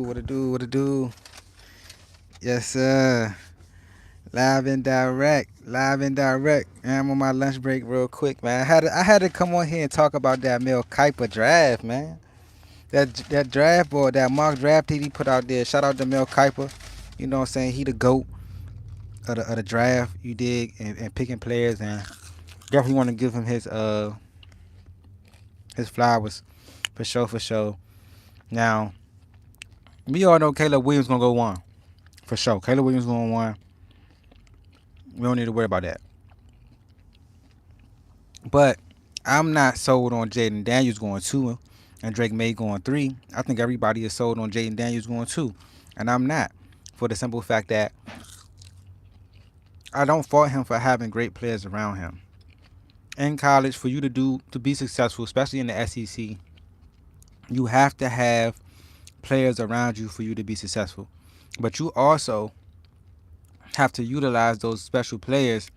What it do? What it do? Yes, sir. Live and direct. Live and direct. Man, I'm on my lunch break real quick, man. I had to come on here and talk about that Mel Kiper draft, man. That draft board, that mock draft he put out there. Shout out to Mel Kiper. You know what I'm saying? He the GOAT of the draft, you dig, and picking players, and definitely want to give him his flowers for sure, for sure. Now, we all know Caleb Williams gonna go one. For sure. Caleb Williams going one. We don't need to worry about that. But I'm not sold on Jaden Daniels going two and Drake May going three. I think everybody is sold on Jaden Daniels going two. And I'm not. For the simple fact that I don't fault him for having great players around him. In college, for you to be successful, especially in the SEC, you have to have players around you for you to be successful. But you also have to utilize those special players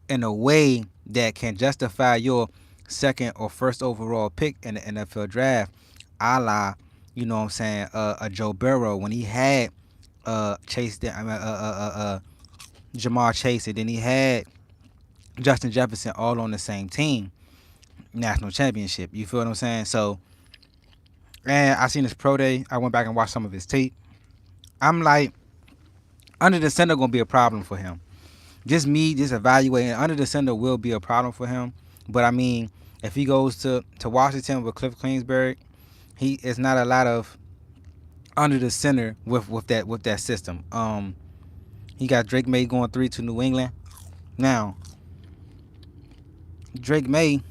in a way that can justify your second or first overall pick in the NFL draft, a la, you know what I'm saying, a Joe Burrow when he had Jamar Chase, and then he had Justin Jefferson all on the same team, national championship. You feel what I'm saying? So, and I seen his pro day. I went back and watched some of his tape. I'm like, under the center gonna be a problem for him. Just evaluating under the center will be a problem for him. But I mean, if he goes to Washington with Cliff Kingsbury, he is not a lot of under the center with that system. He got Drake May going three to New England. Now, Drake May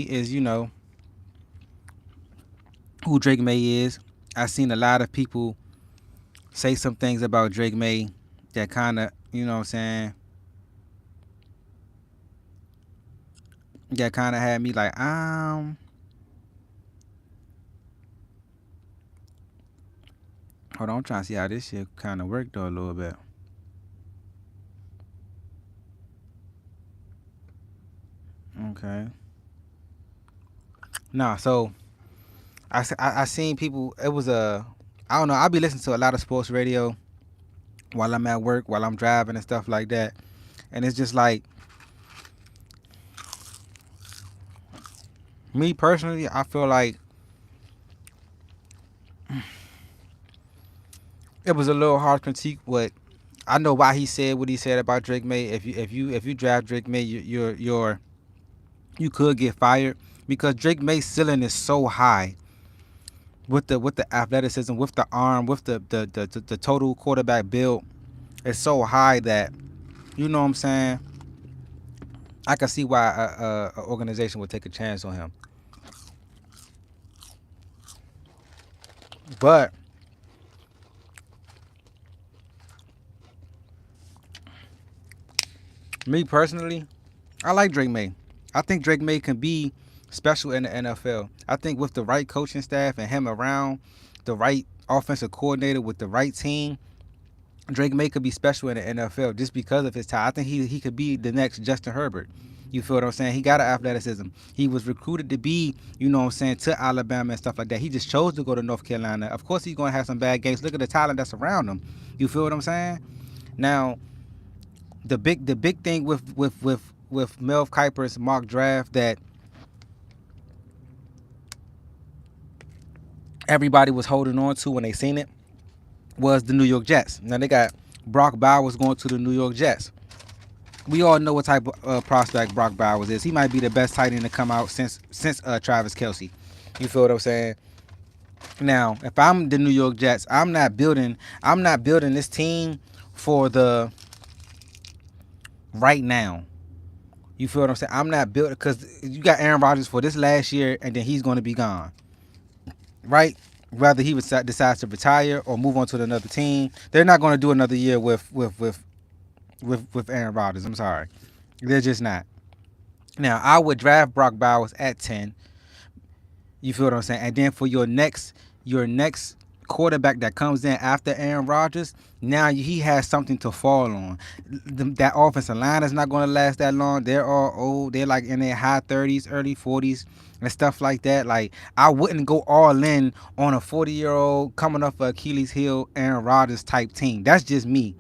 is, who Drake May is. I've seen a lot of people say some things about Drake May that kind of, you know what I'm saying, that kind of had me like, hold on, I'm trying to see how this shit kind of worked though a little bit. Okay. Nah, so I seen people, it was I don't know, I be listening to a lot of sports radio while I'm at work, while I'm driving and stuff like that. And it's just like, me personally, I feel like it was a little hard critique. What I know why he said what he said about Drake May. If you draft Drake May, you could get fired because Drake May's ceiling is so high with the athleticism, with the arm, with the total quarterback build. It's so high that, you know what I'm saying, I can see why a organization would take a chance on him. But me personally, I like Drake May. I think Drake May can be special in the NFL. I think with the right coaching staff and him around, the right offensive coordinator with the right team, Drake May could be special in the NFL just because of his talent. I think he could be the next Justin Herbert. You feel what I'm saying? He got an athleticism. He was recruited to be, you know what I'm saying, to Alabama and stuff like that. He just chose to go to North Carolina. Of course, he's going to have some bad games. Look at the talent that's around him. You feel what I'm saying? Now, the big thing with Mel Kiper's mock draft that everybody was holding on to when they seen it was the New York Jets. Now they got Brock Bowers going to the New York Jets. We all know what type of prospect Brock Bowers is. He might be the best tight end to come out since Travis Kelce. You feel what I'm saying? Now, if I'm the New York Jets, I'm not building this team for the right now. You feel what I'm saying? I'm not built because you got Aaron Rodgers for this last year, and then he's going to be gone, right? Whether he decides to retire or move on to another team, they're not going to do another year with Aaron Rodgers. I'm sorry, they're just not. Now, I would draft Brock Bowers at 10. You feel what I'm saying? And then for your next quarterback that comes in after Aaron Rodgers, now he has something to fall on. That offensive line is not going to last that long. They're all old. They're like in their high 30s, early 40s, and stuff like that. Like, I wouldn't go all in on a 40-year-old coming off of Achilles heel Aaron Rodgers type team. That's just me.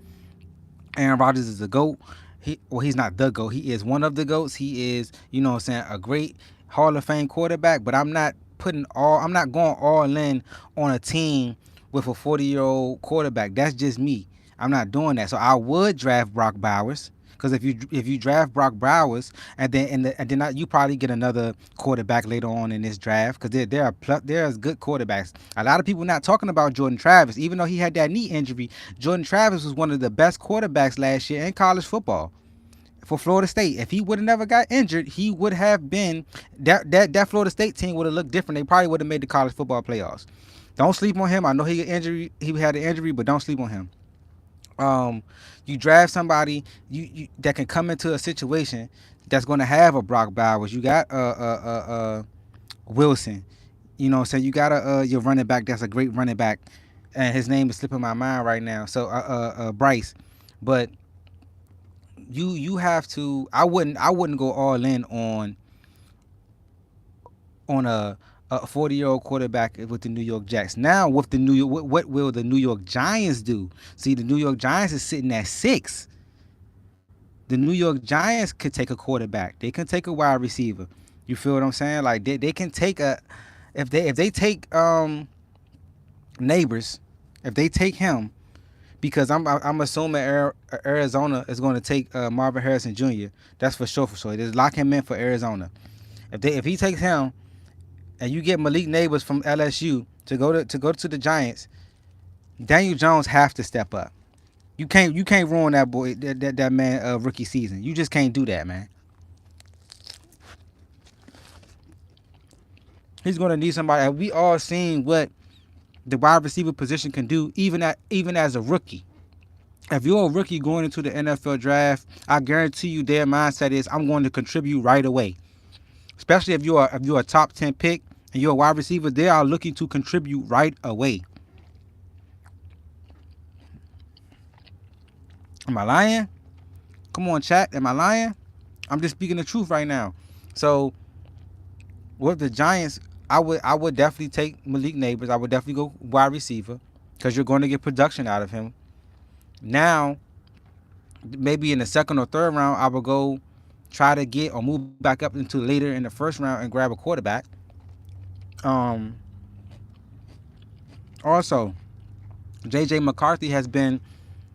Aaron Rodgers is the GOAT. He's not the GOAT. He is one of the GOATs. He is, you know what I'm saying, a great Hall of Fame quarterback, but I'm not going all in on a team with a 40-year-old quarterback. That's just me. I'm not doing that. So I would draft Brock Bowers. Because if you draft Brock Bowers you probably get another quarterback later on in this draft, because there's good quarterbacks. A lot of people not talking about Jordan Travis, even though he had that knee injury. Jordan Travis was one of the best quarterbacks last year in college football for Florida State. If he would have never got injured, he would have been that Florida State team would have looked different. They probably would have made the college football playoffs. Don't sleep on him. I know he had an injury, but don't sleep on him. You draft somebody you that can come into a situation that's going to have a Brock Bowers. You got Wilson. You know what I'm saying? You got your running back that's a great running back, and his name is slipping my mind right now. So Bryce. But you have to. I wouldn't go all in on a 40-year-old quarterback with the New York Jets. Now with the what will the New York Giants do? See, the New York Giants is sitting at 6. The New York Giants could take a quarterback. They can take a wide receiver. You feel what I'm saying? Like they can take if they take Neighbors, if they take him, because I'm assuming Arizona is going to take Marvin Harrison Jr. That's for sure. They just lock him in for Arizona. If he takes him, and you get Malik Neighbors from LSU to go to the Giants, Daniel Jones have to step up. You can't ruin that boy that man rookie season. You just can't do that, man. He's gonna need somebody. And we all seen what the wide receiver position can do, even as a rookie. If you're a rookie going into the NFL draft, I guarantee you their mindset is, I'm going to contribute right away. Especially if you're a top 10 pick and you're a wide receiver, they are looking to contribute right away. Am I lying? Come on, chat. Am I lying? I'm just speaking the truth right now. So with the Giants, I would definitely take Malik Neighbors. I would definitely go wide receiver, because you're going to get production out of him. Now, maybe in the second or third round, I would go try to get or move back up into later in the first round and grab a quarterback. Also, J.J. McCarthy has been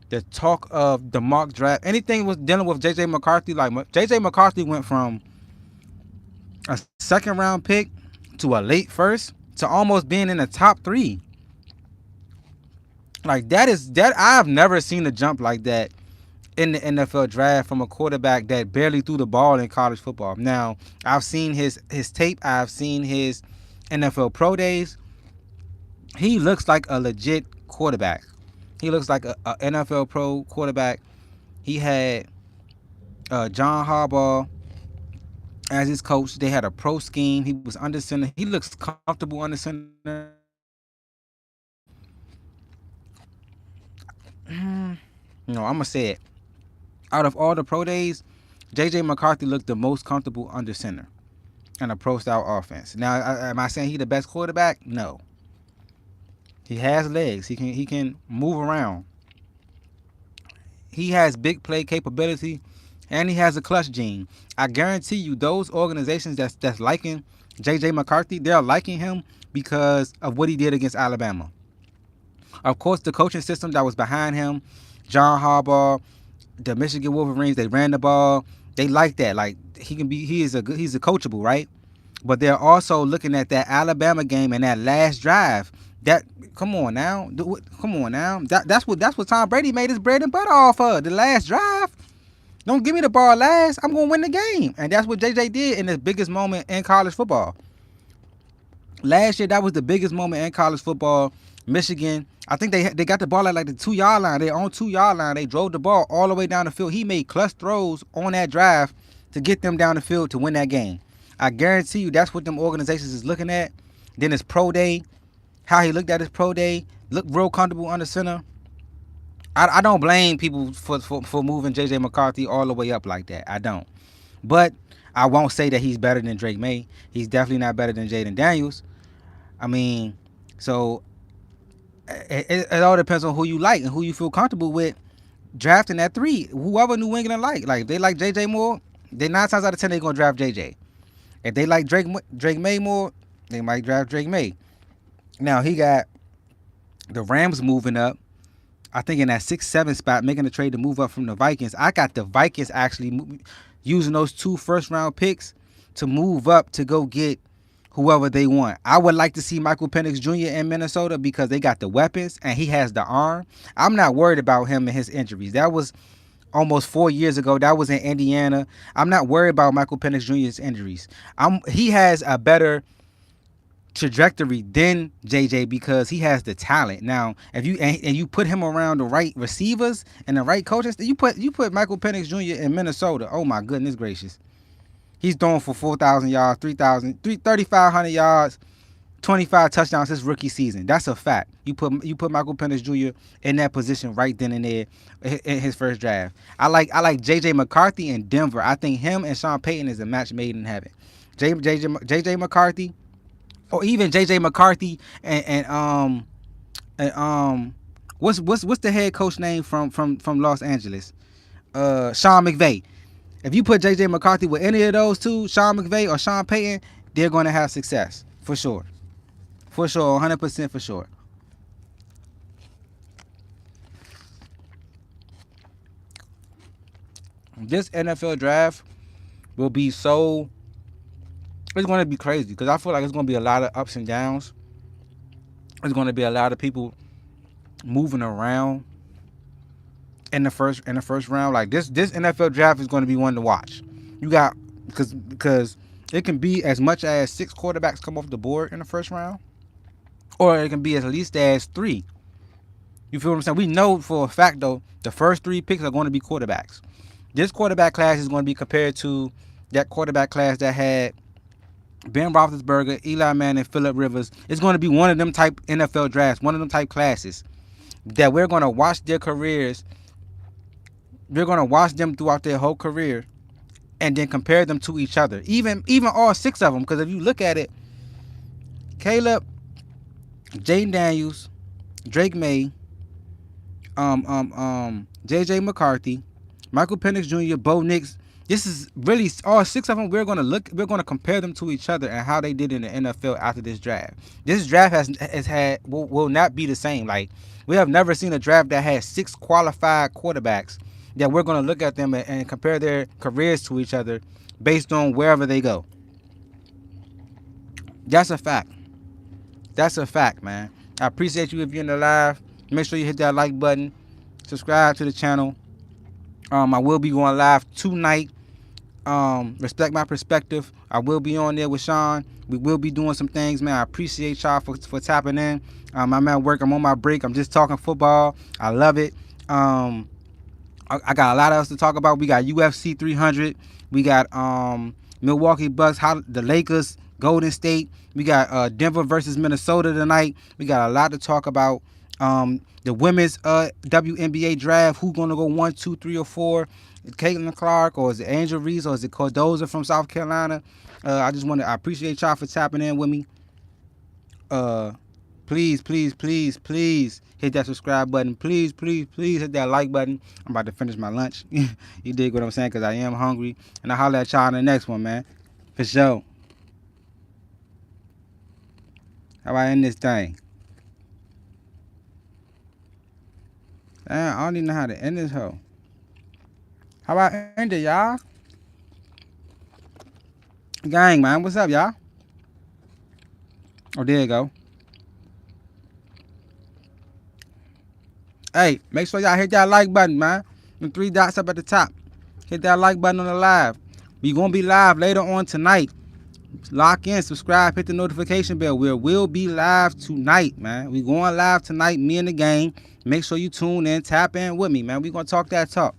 the talk of the mock draft. Anything was dealing with J.J. McCarthy, like J.J. McCarthy went from a second round pick to a late first to almost being in the top 3. Like that I've never seen a jump like that in the NFL draft from a quarterback that barely threw the ball in college football. Now, I've seen his tape. I've seen his NFL pro days. He looks like a legit quarterback. He looks like a NFL pro quarterback. He had John Harbaugh as his coach. They had a pro scheme. He was under center. He looks comfortable under center. I'm going to say it. Out of all the pro days, J.J. McCarthy looked the most comfortable under center in a pro-style offense. Now, am I saying he the best quarterback? No. He has legs. He can move around. He has big play capability, and he has a clutch gene. I guarantee you, those organizations that's liking J.J. McCarthy, they're liking him because of what he did against Alabama. Of course, the coaching system that was behind him, John Harbaugh, the Michigan Wolverines, they ran the ball. They like that. Like he's a coachable, right? But they're also looking at that Alabama game and that last drive. Come on now. That's what Tom Brady made his bread and butter off of. The last drive. Don't give me the ball last. I'm gonna win the game. And that's what JJ did in the biggest moment in college football. Last year, that was the biggest moment in college football. Michigan, I think they got the ball at like the 2-yard line. They're on 2-yard line. They drove the ball all the way down the field. He made clutch throws on that drive to get them down the field to win that game. I guarantee you that's what them organizations is looking at. Then his pro day, how he looked at his pro day, look real comfortable under center. I don't blame people for moving JJ McCarthy all the way up like that. I don't. But I won't say that he's better than Drake May. He's definitely not better than Jaden Daniels. I mean, so it all depends on who you like and who you feel comfortable with drafting at 3. Whoever New England like if they like JJ more, they 9 times out of 10 they're gonna draft JJ. If they like Drake May more, they might draft Drake May. Now he got the Rams moving up. I think in that 6-7 spot, making a trade to move up from the Vikings. I got the Vikings actually using those 2 first-round picks to move up to go get whoever they want. I would like to see Michael Penix Jr. in Minnesota because they got the weapons and he has the arm. I'm not worried about him and his injuries. That was almost 4 years ago. That was in Indiana. I'm not worried about Michael Penix Jr.'s injuries. He has a better trajectory than JJ because he has the talent. Now, if you put him around the right receivers and the right coaches, you put Michael Penix Jr. in Minnesota. Oh my goodness gracious. He's throwing for 4,000 yards, 3,500 yards, 25 touchdowns his rookie season. That's a fact. You put Michael Penix Jr. in that position right then and there in his first draft. I like JJ McCarthy in Denver. I think him and Sean Payton is a match made in heaven. JJ McCarthy, or even JJ McCarthy and what's the head coach name from Los Angeles? Sean McVay. If you put JJ McCarthy with any of those two, Sean McVay or Sean Payton, they're going to have success for sure. For sure, 100% for sure. This NFL draft will be so... It's going to be crazy because I feel like it's going to be a lot of ups and downs. There's going to be a lot of people moving around in the first round. Like this NFL draft is going to be one to watch. You got because it can be as much as 6 quarterbacks come off the board in the first round, or it can be at least as 3. You feel what I'm saying? We know for a fact though the first 3 picks are going to be quarterbacks. This quarterback class is going to be compared to that quarterback class that had Ben Roethlisberger, Eli Manning, Phillip Rivers. It's going to be one of them type NFL drafts, one of them type classes that we're going to watch their careers. We're going to watch them throughout their whole career and then compare them to each other. Even all 6 of them, because if you look at it, Caleb, Jaden Daniels, Drake May, JJ McCarthy, Michael Penix Jr., Bo Nix. This is really all 6 of them. We're going to compare them to each other and how they did in the NFL after this draft. This draft will not be the same. Like, we have never seen a draft that has 6 qualified quarterbacks that we're going to look at them and compare their careers to each other based on wherever they go. That's a fact. That's a fact, man. I appreciate you if you're in the live. Make sure you hit that like button. Subscribe to the channel. I will be going live tonight. Respect my perspective. I will be on there with Sean. We will be doing some things, man. I appreciate y'all for tapping in. I'm at work. I'm on my break. I'm just talking football. I love it. I got a lot else to talk about. We got UFC 300. We got Milwaukee Bucks, the Lakers, Golden State. We got Denver versus Minnesota tonight. We got a lot to talk about. The women's WNBA draft. Who's gonna go 1, 2, 3, or 4? Caitlin Clark, or is it Angel Reese, or is it Cordoza from South Carolina? I appreciate y'all for tapping in with me. Please hit that subscribe button. Please hit that like button. I'm about to finish my lunch. You dig what I'm saying? Because I am hungry. And I'll holler at y'all in the next one, man. For sure. How about I end this thing? Damn, I don't even know how to end this hoe. How about I end it, y'all? Gang, man. What's up, y'all? Oh, there you go. Hey, make sure y'all hit that like button, man. The 3 dots up at the top. Hit that like button on the live. We gonna be live later on tonight. Lock in, subscribe, hit the notification bell. We'll be live tonight, man. We going live tonight, me and the gang. Make sure you tune in, tap in with me, man. We gonna talk that talk.